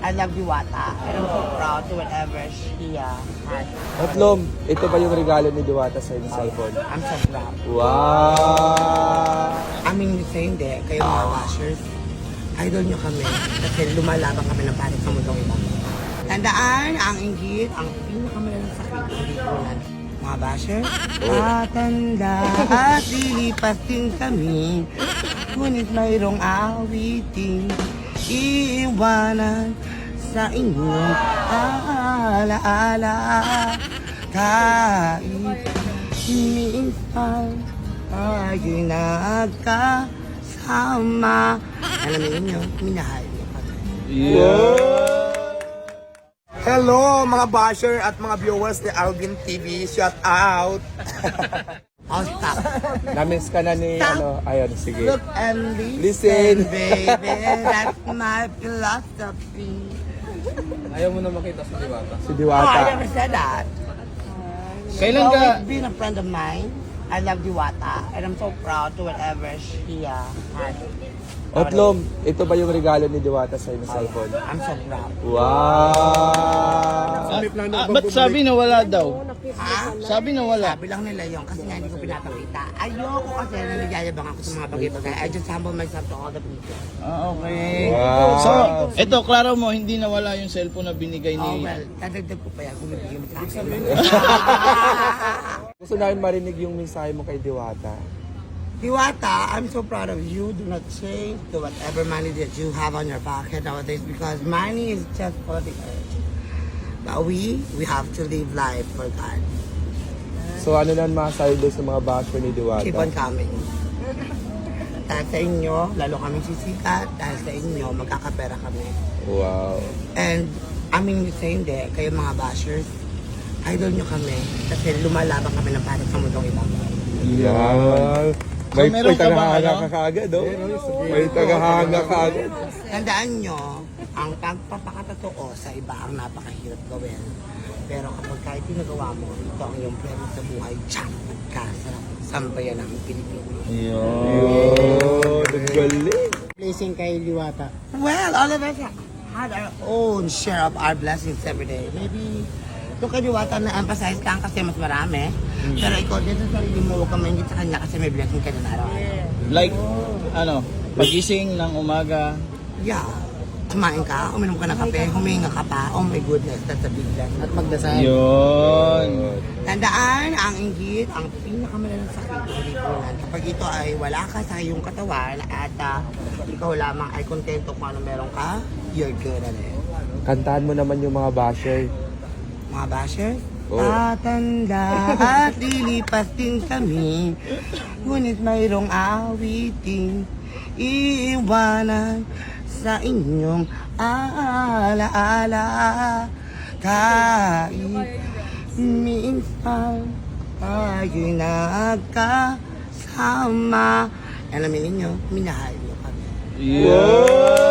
I love Diwata. And I'm so proud to whatever she has. At Lom, ito ba yung regalo ni Diwata sa inyong cellphone? I'm so proud. Wow! I mean, hindi. Kayo mga washers, idol nyo kami. Kasi lumalaban kami ng parit sa mundong iba. Tandaan, ang inggit, ang pinakamalalang sakit ng lipunan. Mga bashers, tatanda at lilipas din kami. Ngunit mayroong awiting iiwanan sa inyong alaala. Kahit minsan tayo'y nagkasama. Alam niyo, minahal niyo kami. Hello mga basher at mga viewers ni Alvin TV. Shout out! Oh, stop. Na-miss ka na ni, Stop. ayun, sige. Look and Listen. baby. That's my philosophy. Ayaw mo na makita sa Diwata. Si Oh, I Diwata. never said that. Kailan She's ka... always been a friend of mine. I love Diwata. And I'm so proud to whatever she has. At Lom, ito ba yung regalo ni Diwata sa inyong cellphone? I'm so proud. Wow! Ba't sabi na wala daw? Ha? Sabi na wala. Sabi lang nila yun kasi nga hindi ko pinapakita. Ayoko kasi nangyayabang ako sa mga bagay-bagay. I just humble myself to all the people. Okay. Wow. So, ito, klaro mo, hindi nawala yung cellphone na binigay Oh ni... well, dadagdag ko pa yan kung bibigyan mo sa akin. Gusto namin marinig yung mensahe mo kay Diwata. Diwata, I'm so proud of you. Do not change to whatever money that you have on your pocket nowadays because money is just for the earth. But we have to live life for God. So ano na masasabi doon sa mga basher ni Diwata? Keep on coming. Dahil sa inyo, lalo kami sisikat. Dahil sa inyo, magkakapera kami. Wow. And, I mean, hindi, kayo mga bashers, idol nyo kami. Kasi lumalaban kami ng parit sa mundong iba. Yeah. May meron ka bang tagahanga ano? ka kaagad, oh. May tagahanga ka agad. Tandaan nyo, ang pagpapakatotoo sa iba ang napakahirap gawin. Pero kapag kahit ginagawa mo, ito ang iyong premyo sa buhay, tsak, magkasarap, sambayan ng Pilipino. Yo, galing. Blessing kay Diwata. Well, all of us had our own share of our blessings every day. Maybe, yung kaniwata na emphasize lang kasi mas marami. Pero ikaw, dito sa sarili mo, huwag ka maingit sa kanya kasi may blessing ka na araw. Like, ano, pagising ng umaga, Yeah. Kumain ka, uminom ka ng kape, huminga ka pa. Oh my goodness, that's a big blessing. At magdasal. yun. Tandaan, ang inggit, ang pinakamalalang sakit ng lipunan. Kapag ito ay wala ka sa iyong katawan at ikaw lamang ay kontento kung ano meron ka, you're good at it. Kantahan mo naman yung mga basher. Mga bashers, Oh. tatanda at lilipas din kami. Ngunit mayroong awiting iiwanan sa inyong alaala. Kahit minsan tayo'y nagkasama. Alam niyo, minahal niyo kami. Yun.